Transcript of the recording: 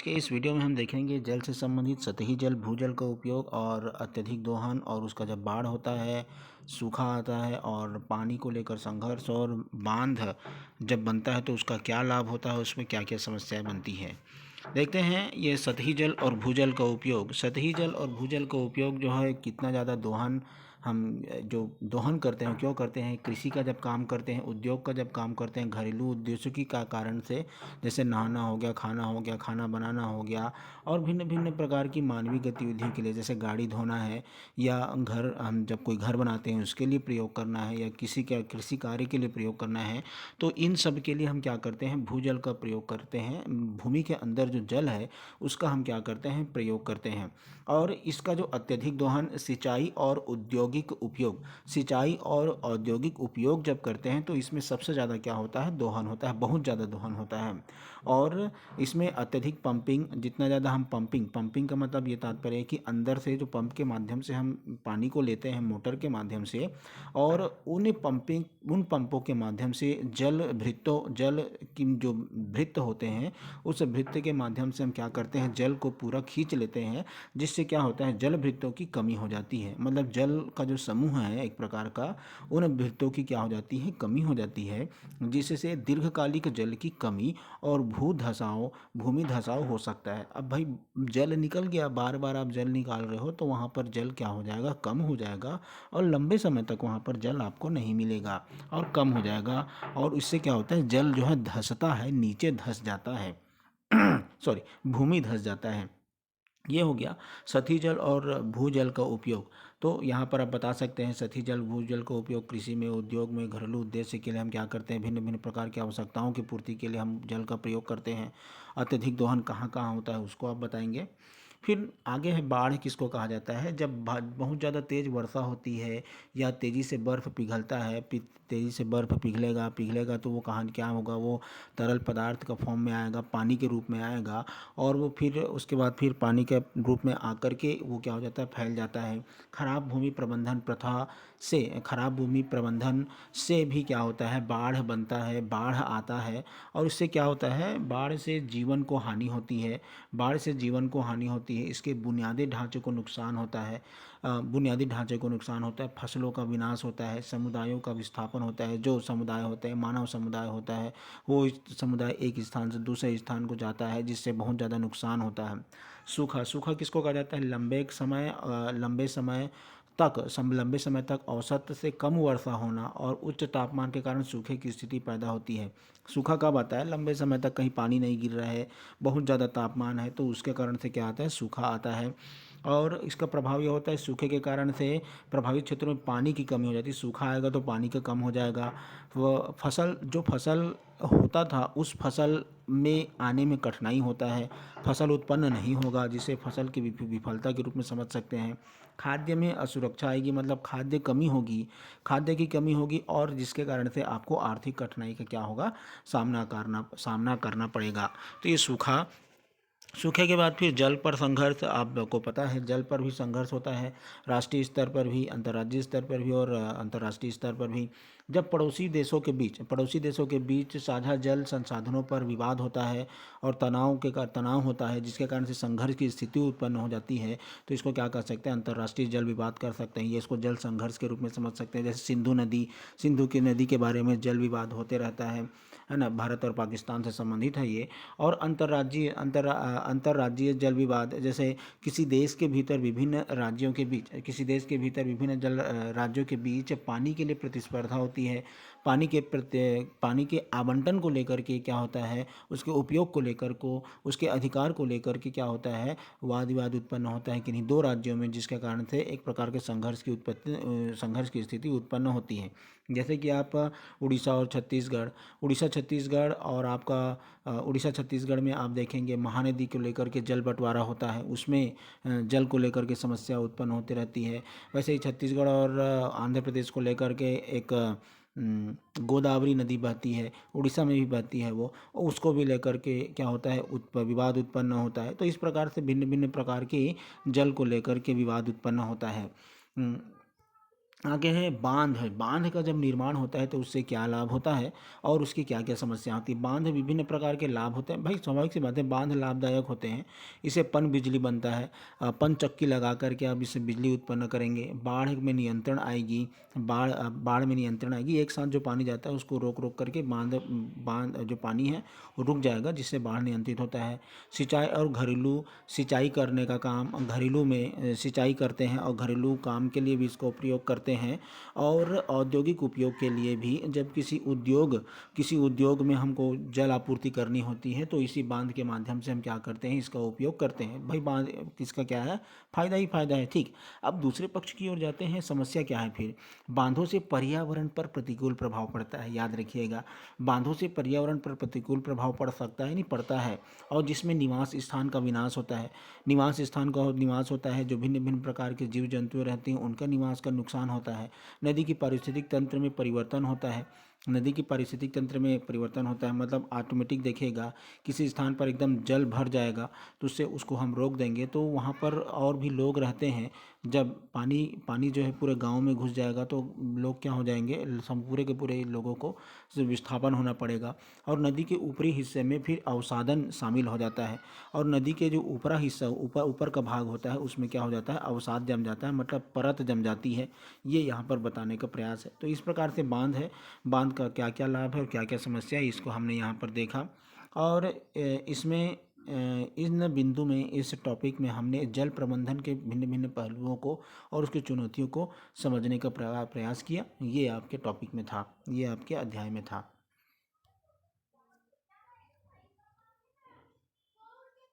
के इस वीडियो में हम देखेंगे जल से संबंधित सतही जल, भूजल का उपयोग और अत्यधिक दोहन और उसका जब बाढ़ होता है, सूखा आता है और पानी को लेकर संघर्ष और बांध जब बनता है तो उसका क्या लाभ होता है, उसमें क्या क्या समस्याएं बनती हैं। देखते हैं ये सतही जल और भूजल का उपयोग। सतही जल और भूजल का उपयोग जो है कितना ज़्यादा दोहन हम जो दोहन करते हैं क्यों करते हैं, कृषि का जब काम करते हैं, उद्योग का जब काम करते हैं, घरेलू उद्देश्यों की का कारण से, जैसे नहाना हो गया, खाना बनाना हो गया और भिन्न भिन्न प्रकार की मानवीय गतिविधियों के लिए, जैसे गाड़ी धोना है या घर हम जब कोई घर बनाते हैं उसके लिए प्रयोग करना है या किसी का कृषि कार्य के लिए प्रयोग करना है, तो इन सब के लिए हम क्या करते हैं, भूजल का प्रयोग करते हैं। भूमि के अंदर जो जल है उसका हम क्या करते हैं, प्रयोग करते हैं। और इसका जो अत्यधिक दोहन, सिंचाई और औद्योगिक उपयोग, सिंचाई और औद्योगिक उपयोग जब करते हैं तो इसमें सबसे ज़्यादा क्या होता है, दोहन होता है, बहुत ज़्यादा दोहन होता है। और इसमें अत्यधिक पंपिंग, जितना ज़्यादा हम पंपिंग का मतलब ये तात्पर्य है कि अंदर से जो पंप के माध्यम से हम पानी को लेते हैं मोटर के माध्यम से, और उन पंपों के माध्यम से जल की जो भृत्य होते हैं, उस भृत्य के माध्यम से हम क्या करते हैं, जल को पूरा खींच लेते हैं, जिससे क्या होता है, जल भृत्यों की कमी हो जाती है। मतलब जल का जो समूह है एक प्रकार का, उन भृत्यों की क्या हो जाती है, कमी हो जाती है, जिससे दीर्घकालिक जल की कमी और भूमि धसाव हो सकता है। अब भाई जल निकल गया, बार बार आप जल निकाल रहे हो तो वहाँ पर जल क्या हो जाएगा, कम हो जाएगा और लंबे समय तक वहाँ पर जल आपको नहीं मिलेगा और कम हो जाएगा। और इससे क्या होता है, जल जो है धंसता है, नीचे धंस जाता है सॉरी, भूमि धंस जाता है। ये हो गया सतही जल और भूजल का उपयोग। तो यहाँ पर आप बता सकते हैं सतही जल भूजल का उपयोग कृषि में, उद्योग में, घरेलू उद्देश्य के लिए हम क्या करते हैं, भिन्न भिन्न प्रकार की आवश्यकताओं की पूर्ति के लिए हम जल का प्रयोग करते हैं। अत्यधिक दोहन कहाँ कहाँ होता है उसको आप बताएंगे। फिर आगे है बाढ़, किसको कहा जाता है, जब बहुत ज़्यादा तेज़ वर्षा होती है या तेज़ी से बर्फ़ पिघलता है, तेज़ी से बर्फ़ पिघलेगा तो वो कहाँ क्या होगा, वो तरल पदार्थ का फॉर्म में आएगा, पानी के रूप में आएगा और वो फिर उसके बाद फिर पानी के रूप में आकर के वो क्या हो जाता है, फैल जाता है। खराब भूमि प्रबंधन से भी क्या होता है, बाढ़ बनता है, बाढ़ आता है और इससे क्या होता है, बाढ़ से जीवन को हानि होती है। इसके बुनियादी ढांचे को नुकसान होता है, फसलों का विनाश होता है, समुदायों का विस्थापन होता है। जो समुदाय होते हैं, मानव समुदाय होता है, वो समुदाय एक स्थान से दूसरे स्थान को जाता है, जिससे बहुत ज़्यादा नुकसान होता है। सूखा किसको कहा जाता है, लंबे समय तक औसत से कम वर्षा होना और उच्च तापमान के कारण सूखे की स्थिति पैदा होती है। सूखा कब आता है, लंबे समय तक कहीं पानी नहीं गिर रहा है, बहुत ज़्यादा तापमान है, तो उसके कारण से क्या आता है, सूखा आता है। और इसका प्रभाव ये होता है, सूखे के कारण से प्रभावित क्षेत्रों में पानी की कमी हो जाती है। सूखा आएगा तो पानी का कम हो जाएगा, वो जो फसल होता था उस फसल में आने में कठिनाई होता है, फसल उत्पन्न नहीं होगा, जिसे फसल की विफलता के रूप में समझ सकते हैं। खाद्य में असुरक्षा आएगी, मतलब खाद्य की कमी होगी और जिसके कारण से आपको आर्थिक कठिनाई का क्या होगा, सामना करना पड़ेगा। तो ये सूखे के बाद फिर जल पर संघर्ष, आपको पता है जल पर भी संघर्ष होता है, राष्ट्रीय स्तर पर भी, अंतर्राज्यीय स्तर पर भी और अंतर्राष्ट्रीय स्तर पर भी। जब पड़ोसी देशों के बीच साझा जल संसाधनों पर विवाद होता है और तनाव होता है, जिसके कारण से संघर्ष की स्थिति उत्पन्न हो जाती है, तो इसको क्या कर सकते हैं, अंतर्राष्ट्रीय जल विवाद कर सकते हैं। ये इसको जल संघर्ष के रूप में समझ सकते हैं। जैसे सिंधु की नदी के बारे में जल विवाद होते रहता है ना, भारत और पाकिस्तान से संबंधित है ये। और अंतर्राज्यीय जल विवाद, जैसे किसी देश के भीतर विभिन्न जल राज्यों के बीच पानी के लिए प्रतिस्पर्धा होती है। पानी के आवंटन को लेकर के क्या होता है, उसके उपयोग को लेकर उसके अधिकार को लेकर के क्या होता है, वाद विवाद उत्पन्न होता है किन्हीं दो राज्यों में, जिसके कारण से एक प्रकार के संघर्ष की स्थिति उत्पन्न होती है। जैसे कि आप उड़ीसा छत्तीसगढ़ में आप देखेंगे महानदी को लेकर के जल बंटवारा होता है, उसमें जल को लेकर के समस्या उत्पन्न होती रहती है। वैसे ही छत्तीसगढ़ और आंध्र प्रदेश को लेकर के एक गोदावरी नदी बहती है, उड़ीसा में भी बहती है, वो उसको भी लेकर के क्या होता है, विवाद उत्पन्न होता है। तो इस प्रकार से भिन्न भिन्न प्रकार के जल को लेकर के विवाद उत्पन्न होता है। आगे है बांध। है बांध का जब निर्माण होता है तो उससे क्या लाभ होता है और उसकी क्या क्या समस्या आती है। बांध विभिन्न प्रकार के लाभ होते हैं भाई, स्वाभाविक सी बात है, बांध लाभदायक होते हैं। इससे पन बिजली बनता है। पन चक्की लगा करके आप इससे बिजली उत्पन्न करेंगे। बाढ़ में नियंत्रण आएगी। बाढ़ में नियंत्रण आएगी। एक साथ जो पानी जाता है उसको रोक रोक करके बांध बांध जो पानी है वो रुक जाएगा, जिससे बाढ़ नियंत्रित होता है। सिंचाई और घरेलू सिंचाई करने का काम, घरेलू में सिंचाई करते हैं और घरेलू काम के लिए भी इसका उपयोग करते हैं। और औद्योगिक उपयोग के लिए भी, जब किसी उद्योग में हमको जल आपूर्ति करनी होती है तो इसी बांध के माध्यम से हम क्या करते हैं, इसका उपयोग करते हैं। भाई बांध किसका क्या है, फायदा ही फायदा है। ठीक, अब दूसरे पक्ष की ओर जाते हैं। समस्या क्या है फिर। बांधों से पर्यावरण पर प्रतिकूल प्रभाव पड़ता है। याद रखिएगा, बांधों से पर्यावरण पर प्रतिकूल प्रभाव पड़ सकता है, नहीं पड़ता है। और जिसमें निवास स्थान का विनाश होता है। निवास स्थान का निवास होता है, जो भिन्न भिन्न प्रकार के जीव जंतु रहते हैं उनका निवास का नुकसान होता है। नदी की पारिस्थितिक तंत्र में परिवर्तन होता है। नदी की पारिस्थितिक तंत्र में परिवर्तन होता है मतलब ऑटोमेटिक देखिएगा, किसी स्थान पर एकदम जल भर जाएगा तो उससे उसको हम रोक देंगे तो वहाँ पर और भी लोग रहते हैं। जब पानी पानी जो है पूरे गांव में घुस जाएगा तो लोग क्या हो जाएंगे, सब पूरे के पूरे लोगों को विस्थापन होना पड़ेगा। और नदी के ऊपरी हिस्से में फिर अवसादन शामिल हो जाता है। और नदी के जो ऊपरा हिस्सा, ऊपर ऊपर का भाग होता है, उसमें क्या हो जाता है, अवसाद जम जाता है, मतलब परत जम जाती है। ये यहाँ पर बताने का प्रयास है। तो इस प्रकार से बांध है, बांध का क्या क्या लाभ है और क्या क्या समस्या है, इसको हमने यहाँ पर देखा। और इसमें इन बिंदु में, इस टॉपिक में हमने जल प्रबंधन के भिन्न भिन्न पहलुओं को और उसकी चुनौतियों को समझने का प्रयास किया। ये आपके टॉपिक में था, ये आपके अध्याय में था।